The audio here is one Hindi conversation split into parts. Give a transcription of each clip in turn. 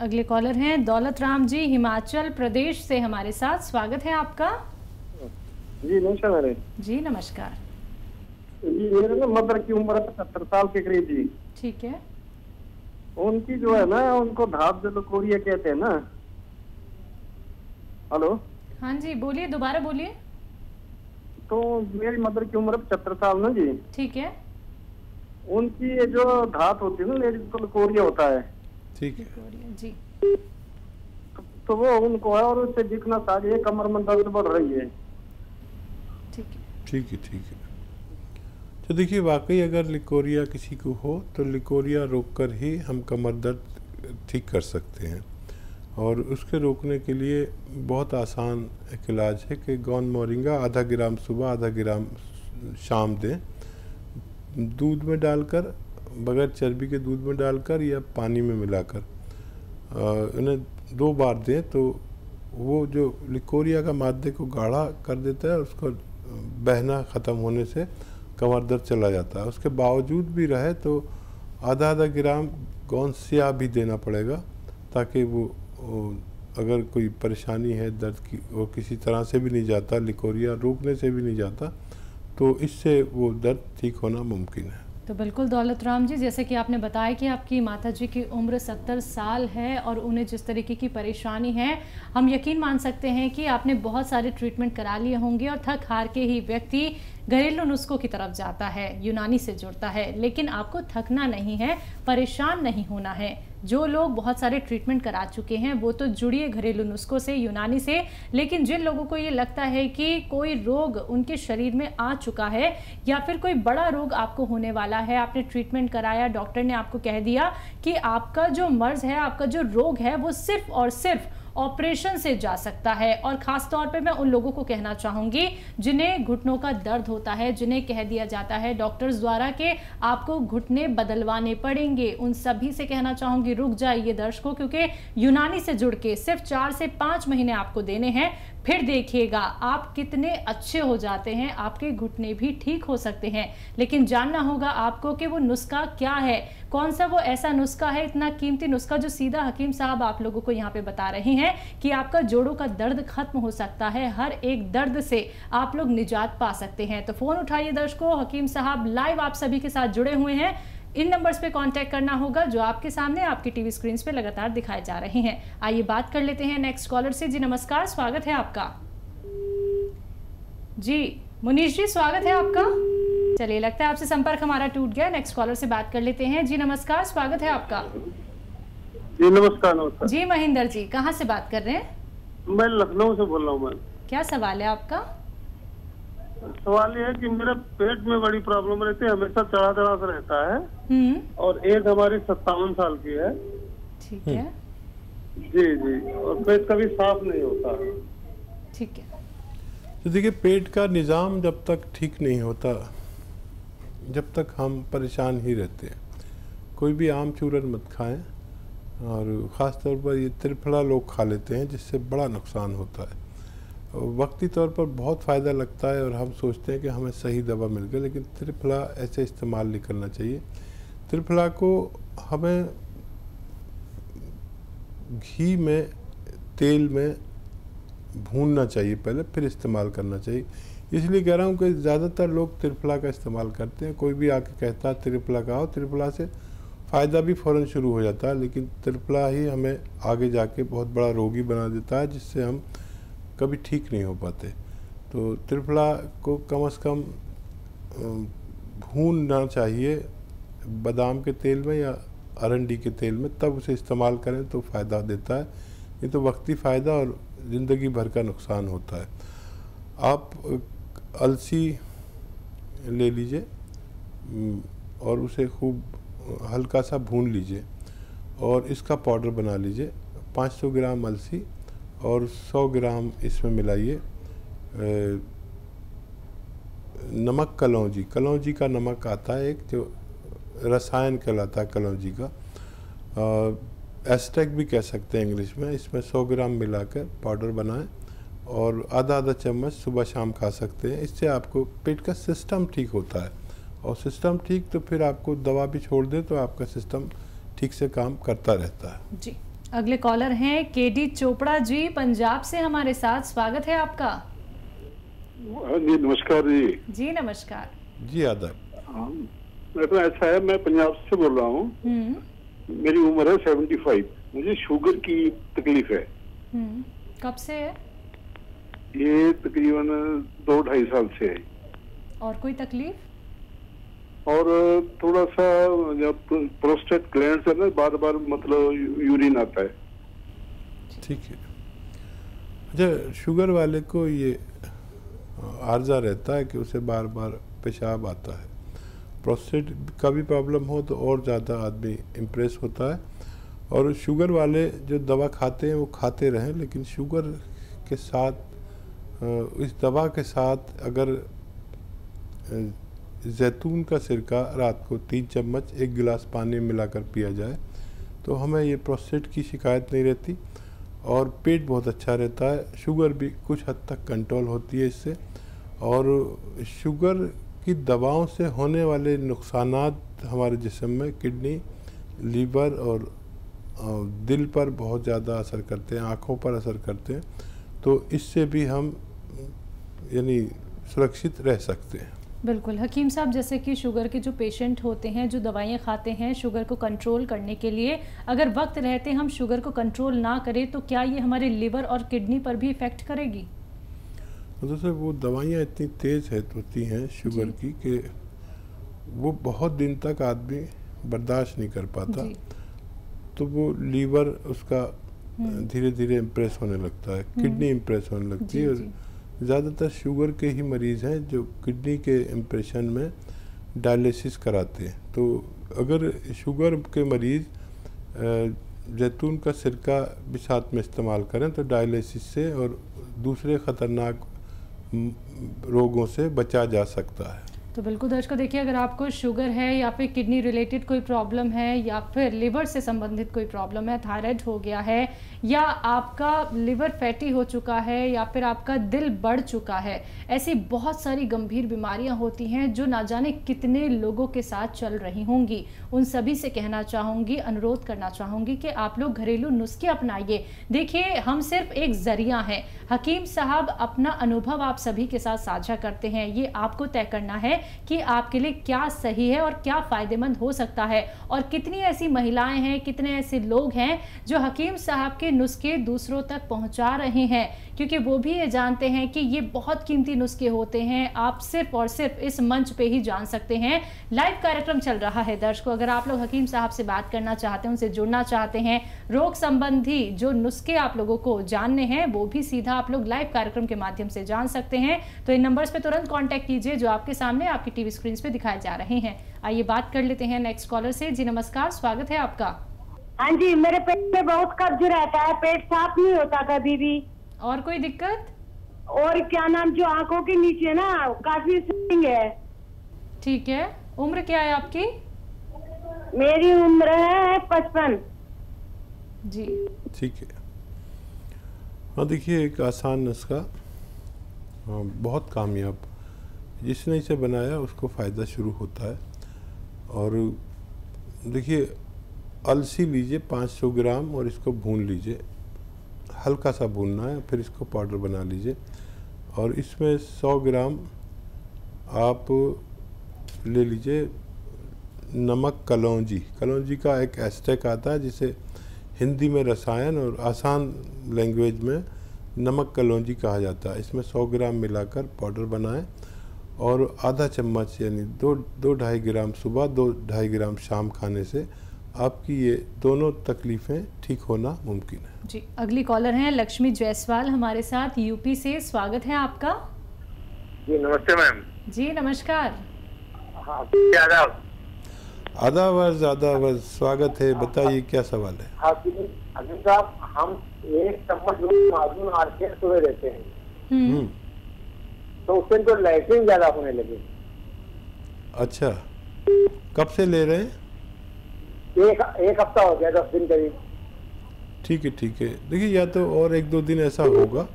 अगले कॉलर हैं दौलत राम जी हिमाचल प्रदेश से हमारे साथ। स्वागत है आपका। जी नमस्कार मेरे जी नमस्कार जी। मेरे ना मदर की उम्र 75 साल के करीब जी। ठीक है। उनकी जो है ना, उनको धाप जलोकोरिया कहते हैं ना। हेलो। हाँ जी बोलिए, दोबारा बोलिए। तो मेरी मदर की उम्र 75 साल ना जी। ठीक है। उनकी ये जो धात होती है ना, लेडीज को लकोरिया होता है। ठीक है जी। तो वो उनको है, और उससे दिखना सारी है, कमर में दर्द बढ़ रही है। ठीक है। ठीक है ठीक है। तो देखिए, वाकई अगर लिकोरिया किसी को हो तो लिकोरिया रोककर ही हम कमर दर्द ठीक कर सकते हैं। और उसके रोकने के लिए बहुत आसान एक इलाज है कि गौन मोरिंगा आधा ग्राम सुबह आधा ग्राम शाम दें, दूध में डालकर, बगैर चर्बी के दूध में डालकर या पानी में मिलाकर इन्हें 2 बार दें। तो वो जो लिकोरिया का मादे को गाढ़ा कर देता है, उसको बहना ख़त्म होने से कमर दर्द चला जाता है। उसके बावजूद भी रहे तो आधा आधा ग्राम गौन स्याह भी देना पड़ेगा, ताकि वो अगर कोई परेशानी है दर्द की, वो किसी तरह से भी नहीं जाता, लिकोरिया रोकने से भी नहीं जाता, तो इससे वो दर्द ठीक होना मुमकिन है। तो बिल्कुल दौलत राम जी, जैसे कि आपने बताया कि आपकी माता जी की उम्र 70 साल है और उन्हें जिस तरीके की परेशानी है, हम यकीन मान सकते हैं कि आपने बहुत सारे ट्रीटमेंट करा लिए होंगे और थक हार के ही व्यक्ति घरेलू नुस्खों की तरफ जाता है, यूनानी से जुड़ता है। लेकिन आपको थकना नहीं है, परेशान नहीं होना है। जो लोग बहुत सारे ट्रीटमेंट करा चुके हैं वो तो जुड़िए घरेलू नुस्खों से, यूनानी से। लेकिन जिन लोगों को ये लगता है कि कोई रोग उनके शरीर में आ चुका है या फिर कोई बड़ा रोग आपको होने वाला है, आपने ट्रीटमेंट कराया, डॉक्टर ने आपको कह दिया कि आपका जो मर्ज है, आपका जो रोग है, वो सिर्फ और सिर्फ ऑपरेशन से जा सकता है। और खास तौर पे मैं उन लोगों को कहना चाहूंगी जिन्हें घुटनों का दर्द होता है, जिन्हें कह दिया जाता है डॉक्टर्स द्वारा कि आपको घुटने बदलवाने पड़ेंगे, उन सभी से कहना चाहूंगी रुक जाइए दर्शकों, क्योंकि यूनानी से जुड़ के सिर्फ 4 से 5 महीने आपको देने हैं। फिर देखिएगा आप कितने अच्छे हो जाते हैं, आपके घुटने भी ठीक हो सकते हैं। लेकिन जानना होगा आपको कि वो नुस्खा क्या है, कौन सा वो ऐसा नुस्खा है, इतना कीमती नुस्खा जो सीधा हकीम साहब आप लोगों को यहाँ पे बता रहे हैं कि आपका जोड़ों का दर्द खत्म हो सकता है, हर एक दर्द से आप लोग निजात पा सकते हैं। तो फोन उठाइए दर्शकों, हकीम साहब लाइव आप सभी के साथ जुड़े हुए हैं। इन नंबर्स पे कांटेक्ट करना होगा जो आपके सामने आपकी टीवी स्क्रीन पे लगातार दिखाए जा रहे हैं। आइए बात कर लेते हैं नेक्स्ट कॉलर से। जी नमस्कार, स्वागत है आपका। जी मुनीश जी, स्वागत है आपका। चलिए, लगता है आपसे संपर्क हमारा टूट गया। नेक्स्ट कॉलर से बात कर लेते हैं। जी नमस्कार, स्वागत है आपका। जी नमस्कार। नमस्कार जी महेंद्र जी, कहाँ से बात कर रहे हैं? मैं लखनऊ से बोल रहा हूँ। मैं क्या सवाल है आपका? सवाल ये है कि मेरा पेट में बड़ी प्रॉब्लम रहती है, हमेशा चढ़ा चढ़ा सा रहता है, और एज हमारी 57 साल की है। ठीक है। जी जी, और पेट कभी साफ नहीं होता है। ठीक है। तो देखिए, पेट का निज़ाम जब तक ठीक नहीं होता, जब तक हम परेशान ही रहते हैं। कोई भी आम चूरन मत खाएं, और ख़ास तौर पर ये त्रिफला लोग खा लेते हैं, जिससे बड़ा नुकसान होता है। वक्ती तौर पर बहुत फ़ायदा लगता है और हम सोचते हैं कि हमें सही दवा मिल गई, लेकिन त्रिफला ऐसे इस्तेमाल नहीं करना चाहिए। त्रिफला को हमें घी में, तेल में भूनना चाहिए पहले, फिर इस्तेमाल करना चाहिए। इसलिए कह रहा हूँ कि ज़्यादातर लोग त्रिफला का इस्तेमाल करते हैं। कोई भी आके कहता है त्रिफला खाओ, त्रिफला से फ़ायदा भी फ़ौरन शुरू हो जाता है, लेकिन त्रिफला ही हमें आगे जाके बहुत बड़ा रोगी बना देता है, जिससे हम कभी ठीक नहीं हो पाते। तो त्रिफला को कम से कम भूनना चाहिए बादाम के तेल में या अरंडी के तेल में, तब उसे इस्तेमाल करें तो फ़ायदा देता है। ये तो वक्ती फ़ायदा और ज़िंदगी भर का नुकसान होता है। आप अलसी ले लीजिए और उसे खूब हल्का सा भून लीजिए और इसका पाउडर बना लीजिए। 500 ग्राम अलसी और 100 ग्राम इसमें मिलाइए नमक कलौंजी। कलौंजी का नमक आता है एक, जो रसायन कहलाता है कलौंजी का, एस्टेक भी कह सकते हैं इंग्लिश में। इसमें 100 ग्राम मिलाकर पाउडर बनाएं और आधा आधा चम्मच सुबह शाम खा सकते हैं। इससे आपको पेट का सिस्टम ठीक होता है, और सिस्टम ठीक तो फिर आपको दवा भी छोड़ दे तो आपका सिस्टम ठीक से काम करता रहता है। जी, अगले कॉलर हैं केडी चोपड़ा जी, पंजाब से हमारे साथ। स्वागत है आपका। जी नमस्कार जी। जी नमस्कार जी आदाब। मैं तो ऐसा है, मैं पंजाब से बोल रहा हूँ। मेरी उम्र है 75। मुझे शुगर की तकलीफ है। कब से है? ये तकरीबन 2-2.5 साल से है। और कोई तकलीफ? और थोड़ा सा जब प्रोस्टेट ग्लैंड है ना, बार बार मतलब यूरिन आता है। ठीक है। अच्छा, शुगर वाले को ये आर्जा रहता है कि उसे बार बार पेशाब आता है। प्रोस्टेट का भी प्रॉब्लम हो तो और ज़्यादा आदमी इम्प्रेस होता है। और शुगर वाले जो दवा खाते हैं वो खाते रहें, लेकिन शुगर के साथ, इस दवा के साथ अगर जैतून का सिरका रात को 3 चम्मच 1 गिलास पानी में मिलाकर पिया जाए तो हमें ये प्रोस्टेट की शिकायत नहीं रहती और पेट बहुत अच्छा रहता है। शुगर भी कुछ हद तक कंट्रोल होती है इससे। और शुगर की दवाओं से होने वाले नुकसानात हमारे जिस्म में किडनी, लीवर और दिल पर बहुत ज़्यादा असर करते हैं, आँखों पर असर करते हैं। तो इससे भी हम यानी सुरक्षित रह सकते हैं। बिल्कुल हकीम साहब, जैसे कि शुगर के जो पेशेंट होते हैं, जो दवाइयाँ खाते हैं शुगर को कंट्रोल करने के लिए, अगर वक्त रहते हम शुगर को कंट्रोल ना करें तो क्या ये हमारे लिवर और किडनी पर भी इफ़ेक्ट करेगी? मतलब सर, वो दवाइयाँ इतनी तेज़ होती हैं शुगर की कि वो बहुत दिन तक आदमी बर्दाश्त नहीं कर पाता। तो वो लीवर उसका धीरे धीरे इम्प्रेस होने लगता है, किडनी इम्प्रेस होने लगती है। और ज़्यादातर शुगर के ही मरीज़ हैं जो किडनी के इम्प्रेशन में डायलिसिस कराते हैं। तो अगर शुगर के मरीज़ जैतून का सिरका भी साथ में इस्तेमाल करें तो डायलिसिस से और दूसरे ख़तरनाक रोगों से बचा जा सकता है। तो बिल्कुल दर्शकों, देखिए, अगर आपको शुगर है या फिर किडनी रिलेटेड कोई प्रॉब्लम है या फिर लिवर से संबंधित कोई प्रॉब्लम है, थायराइड हो गया है या आपका लिवर फैटी हो चुका है या फिर आपका दिल बढ़ चुका है, ऐसी बहुत सारी गंभीर बीमारियां होती हैं जो ना जाने कितने लोगों के साथ चल रही होंगी। उन सभी से कहना चाहूँगी, अनुरोध करना चाहूँगी कि आप लोग घरेलू नुस्खे अपनाइए। देखिए, हम सिर्फ एक जरिया हैं। हकीम साहब अपना अनुभव आप सभी के साथ साझा करते हैं। ये आपको तय करना है कि आपके लिए क्या सही है और क्या फ़ायदेमंद हो सकता है। और कितनी ऐसी महिलाएं हैं, कितने ऐसे लोग हैं जो हकीम साहब के नुस्खे दूसरों तक पहुंचा रहे हैं, क्योंकि वो भी ये जानते हैं कि ये बहुत कीमती नुस्खे होते हैं। आप सिर्फ और सिर्फ इस मंच पे ही जान सकते हैं। लाइव कार्यक्रम चल रहा है दर्शकों, अगर आप लोग हकीम साहब से बात करना चाहते हैं, उनसे जुड़ना चाहते हैं, रोग संबंधी जो नुस्खे आप लोगों को जानने हैं वो भी सीधा आप लोग लाइव कार्यक्रम के माध्यम से जान सकते हैं। तो इन नंबर्स पे तुरंत कांटेक्ट कीजिए जो आपके सामने आपकी टीवी स्क्रीन पे दिखाए जा रहे हैं। आइए बात कर लेते हैं नेक्स्ट कॉलर से। जी नमस्कार, स्वागत है आपका। हाँ जी, मेरे पेट में बहुत कब्ज रहता है, पेट साफ नहीं होता कभी भी। और कोई दिक्कत? और क्या नाम, जो आंखों के नीचे ना काफी स्वेलिंग है। ठीक है, उम्र क्या है आपकी? मेरी उम्र है 55। जी ठीक है। हाँ, देखिए, एक आसान नुस्खा, बहुत कामयाब, जिसने इसे बनाया उसको फ़ायदा शुरू होता है। और देखिए, अलसी लीजिए 500 ग्राम और इसको भून लीजिए, हल्का सा भूनना है, फिर इसको पाउडर बना लीजिए। और इसमें 100 ग्राम आप ले लीजिए नमक कलौंजी। कलौंजी का एक एस्टेक आता है जिसे हिंदी में रसायन और आसान लैंग्वेज में नमक कलौंजी कहा जाता है। इसमें 100 ग्राम मिलाकर पाउडर बनाएं और आधा चम्मच यानी 2-2.5 ग्राम सुबह, 2-2.5 ग्राम शाम खाने से आपकी ये दोनों तकलीफ़ें ठीक होना मुमकिन है। जी, अगली कॉलर हैं लक्ष्मी जायसवाल हमारे साथ यूपी से। स्वागत है आपका। जी नमस्ते मैम। जी नमस्कार। हाँ, आदाब, स्वागत है। बताइए क्या सवाल है? अभी साहब, हम 1 चम्मच माजून आरके सुबह देते हैं तो उससे तो लैट्रिन ज्यादा होने लगे। अच्छा, कब से ले रहे हैं? एक हफ्ता हो गया, 10 दिन करीब। ठीक है। देखिए, या तो और 1-2 दिन ऐसा होगा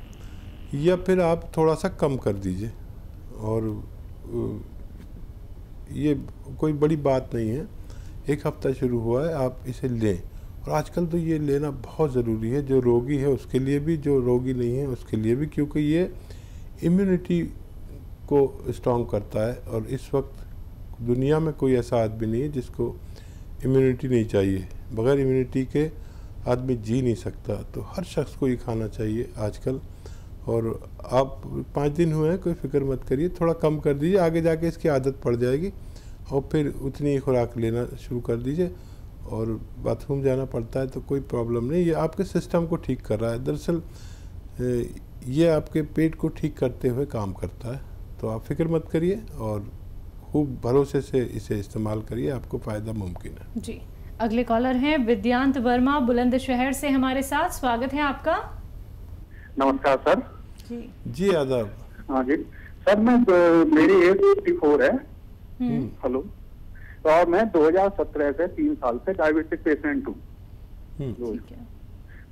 या फिर आप थोड़ा सा कम कर दीजिए। और ये कोई बड़ी बात नहीं है, 1 हफ्ता शुरू हुआ है, आप इसे लें और आजकल तो ये लेना बहुत ज़रूरी है, जो रोगी है उसके लिए भी, जो रोगी नहीं है उसके लिए भी, क्योंकि ये इम्यूनिटी को स्ट्रॉन्ग करता है। और इस वक्त दुनिया में कोई ऐसा आदमी नहीं है जिसको इम्यूनिटी नहीं चाहिए। बगैर इम्यूनिटी के आदमी जी नहीं सकता, तो हर शख्स को ये खाना चाहिए आजकल। और आप 5 दिन हुए हैं, कोई फिक्र मत करिए, थोड़ा कम कर दीजिए, आगे जाके इसकी आदत पड़ जाएगी और फिर उतनी ही खुराक लेना शुरू कर दीजिए। और बाथरूम जाना पड़ता है तो कोई प्रॉब्लम नहीं, ये आपके सिस्टम को ठीक कर रहा है। दरअसल ये आपके पेट को ठीक करते हुए काम करता है, तो आप फिक्र मत करिए और खूब भरोसे से इसे इस्तेमाल करिए, आपको फ़ायदा मुमकिन है। जी, अगले कॉलर हैं विद्यांत वर्मा बुलंदशहर से हमारे साथ, स्वागत है आपका। नमस्कार सर। जी आदाब। हाँ जी सर, मेरी एज 54 है। हेलो। और मैं 2017 से 3 साल से डायबिटिक पेशेंट हूँ।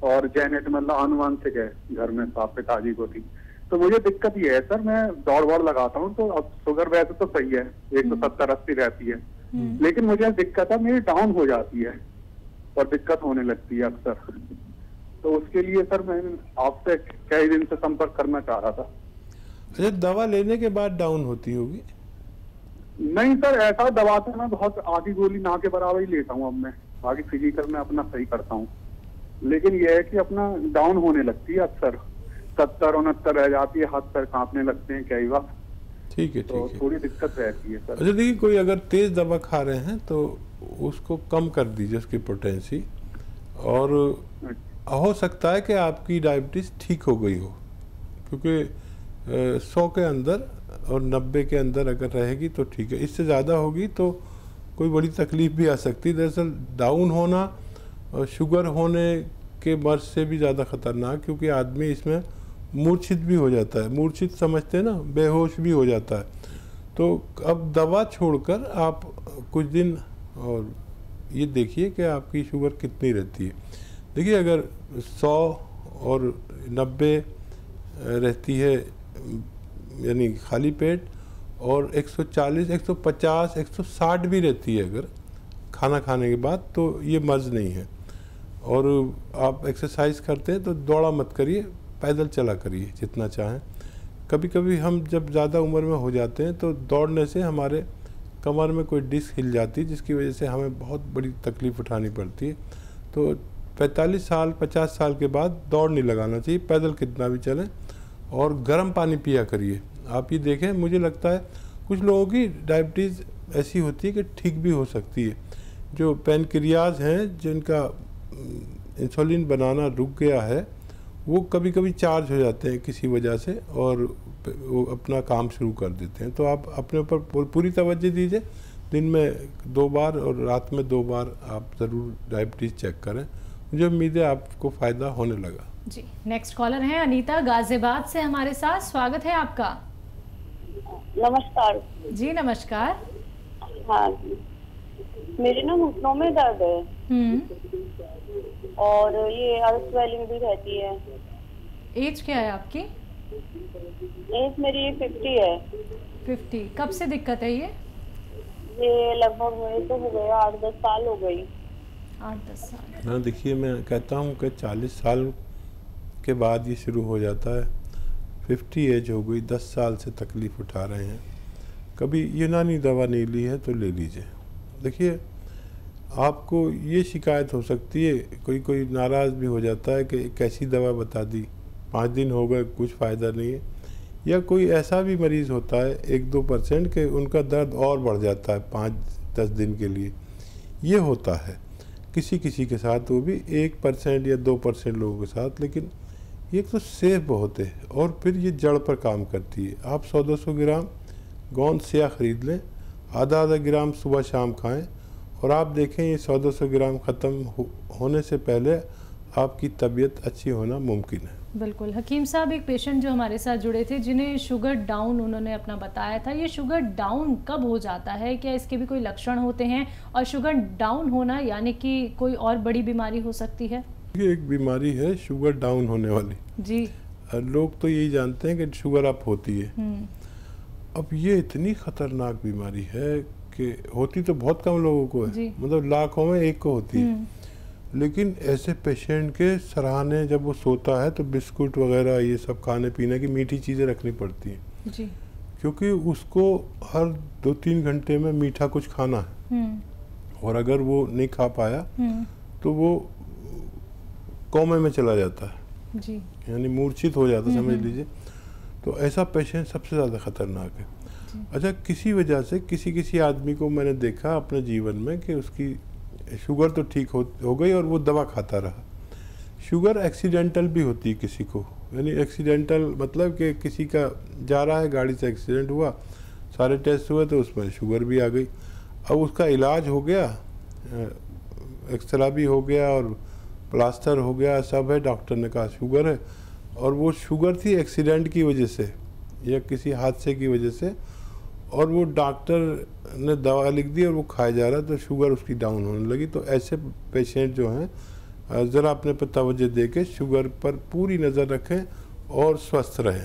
और जेनेट मतलब आनुवंशिक है, घर में पिताजी को थी। तो मुझे दिक्कत ये है सर, मैं दौड़ लगाता हूँ तो अब शुगर वैसे तो सही है, 170-80 रहती है, लेकिन मुझे दिक्कत है मेरी डाउन हो जाती है और दिक्कत होने लगती है अक्सर। तो उसके लिए सर मैं आपसे कई दिन से संपर्क करना चाह रहा था। अच्छा, दवा लेने के बाद डाउन होती होगी? नहीं सर, ऐसा दवा तो मैं बहुत आधी गोली ना के बराबर ही लेता हूँ। अब मैं बाकी फिजिकल में अपना सही करता हूँ, लेकिन यह है कि अपना डाउन होने लगती है अक्सर, 70-69 रह जाती है, हाथ पैर कांपने लगते हैं कई बार। ठीक है, तो थोड़ी दिक्कत रहती है सर। अच्छा देखिए, कोई अगर तेज दवा खा रहे हैं तो उसको कम कर दीजिए उसकी पोटेंसी, और हो सकता है कि आपकी डायबिटीज़ ठीक हो गई हो, क्योंकि 100 के अंदर और 90 के अंदर अगर रहेगी तो ठीक है, इससे ज़्यादा होगी तो कोई बड़ी तकलीफ भी आ सकती है। दरअसल डाउन होना और शुगर होने के मर्ज से भी ज़्यादा ख़तरनाक, क्योंकि आदमी इसमें मूर्छित भी हो जाता है, मूर्छित समझते हैं ना, बेहोश भी हो जाता है। तो अब दवा छोड़कर आप कुछ दिन और ये देखिए कि आपकी शुगर कितनी रहती है। देखिए, अगर 100 और 90 रहती है यानी खाली पेट, और 140, 150, 160 भी रहती है अगर खाना खाने के बाद, तो ये मर्ज नहीं है। और आप एक्सरसाइज करते हैं तो दौड़ा मत करिए, पैदल चला करिए जितना चाहें। कभी कभी हम जब ज़्यादा उम्र में हो जाते हैं तो दौड़ने से हमारे कमर में कोई डिस्क हिल जाती है, जिसकी वजह से हमें बहुत बड़ी तकलीफ़ उठानी पड़ती है। तो 45 साल 50 साल के बाद दौड़ नहीं लगाना चाहिए, पैदल कितना भी चलें, और गर्म पानी पिया करिए। आप ये देखें, मुझे लगता है कुछ लोगों की डायबिटीज़ ऐसी होती है कि ठीक भी हो सकती है। जो पैनक्रियाज हैं, जिनका इंसुलिन बनाना रुक गया है, वो कभी कभी चार्ज हो जाते हैं किसी वजह से और वो अपना काम शुरू कर देते हैं। तो आप अपने ऊपर पूरी तवज्जो दीजिए, दिन में 2 बार और रात में 2 बार आप ज़रूर डायबिटीज़ चेक करें। मुझे उम्मीद है आपको फ़ायदा होने लगा। जी, नेक्स्ट कॉलर है अनीता गाजियाबाद से हमारे साथ, स्वागत है आपका। नमस्कार जी। नमस्कार। हाँ जी, मेरे ना घुटनों में दर्द है और ये स्वेलिंग भी रहती है। एज क्या है आपकी? एज मेरी 50 है। 50। कब से दिक्कत है ये? ये लगभग मेरे तो हो गया 8-10 साल हो गई। 8-10 साल। हाँ, देखिए, मैं कहता हूँ कि 40 साल के बाद ये शुरू हो जाता है। 50 एज हो गई, 10 साल से तकलीफ़ उठा रहे हैं, कभी यूनानी दवा नहीं ली है तो ले लीजिए। देखिए, आपको ये शिकायत हो सकती है, कोई नाराज़ भी हो जाता है कि कैसी दवा बता दी, 5 दिन हो गए कुछ फ़ायदा नहीं है। या कोई ऐसा भी मरीज़ होता है 1-2% के उनका दर्द और बढ़ जाता है 5-10 दिन के लिए, ये होता है किसी के साथ, वो भी 1% या 2% लोगों के साथ। लेकिन ये तो सेफ बहुत है, और फिर ये जड़ पर काम करती है। आप 100-200 ग्राम गोंद सिया ख़रीद लें, आधा ग्राम सुबह शाम खाएं, और आप देखें ये 100-200 ग्राम ख़त्म होने से पहले आपकी तबीयत अच्छी होना मुमकिन है। बिल्कुल। हकीम साहब, एक पेशेंट जो हमारे साथ जुड़े थे जिन्हें शुगर डाउन उन्होंने अपना बताया था, ये शुगर डाउन कब हो जाता है? क्या इसके भी कोई लक्षण होते हैं? और शुगर डाउन होना यानी कि कोई और बड़ी बीमारी हो सकती है? ये एक बीमारी है शुगर डाउन होने वाली। जी। लोग तो यही जानते हैं कि शुगर अप होती है। अब ये इतनी ख़तरनाक बीमारी है कि होती तो बहुत कम लोगों को है, मतलब लाखों में 1 को होती है। लेकिन ऐसे पेशेंट के सराहने जब वो सोता है तो बिस्कुट वगैरह ये सब खाने पीने की मीठी चीज़ें रखनी पड़ती हैं जी, क्योंकि उसको हर 2-3 घंटे में मीठा कुछ खाना है और अगर वो नहीं खा पाया तो वो कोमे में चला जाता है जी, यानी मूर्छित हो जाता है, समझ लीजिए। तो ऐसा पेशेंट सबसे ज़्यादा खतरनाक है। अच्छा, किसी वजह से किसी आदमी को मैंने देखा अपने जीवन में कि उसकी शुगर तो ठीक हो गई और वो दवा खाता रहा। शुगर एक्सीडेंटल भी होती है किसी को, यानी एक्सीडेंटल मतलब कि किसी का जा रहा है गाड़ी से एक्सीडेंट हुआ, सारे टेस्ट हुए तो उसमें शुगर भी आ गई। अब उसका इलाज हो गया, एक्सरा भी हो गया और प्लास्टर हो गया, सब है, डॉक्टर ने कहा शुगर है, और वो शुगर थी एक्सीडेंट की वजह से या किसी हादसे की वजह से, और वो डॉक्टर ने दवा लिख दी और वो खाया जा रहा तो शुगर उसकी डाउन होने लगी। तो ऐसे पेशेंट जो हैं ज़रा अपने पर तवज्जो दे के शुगर पर पूरी नज़र रखें और स्वस्थ रहें।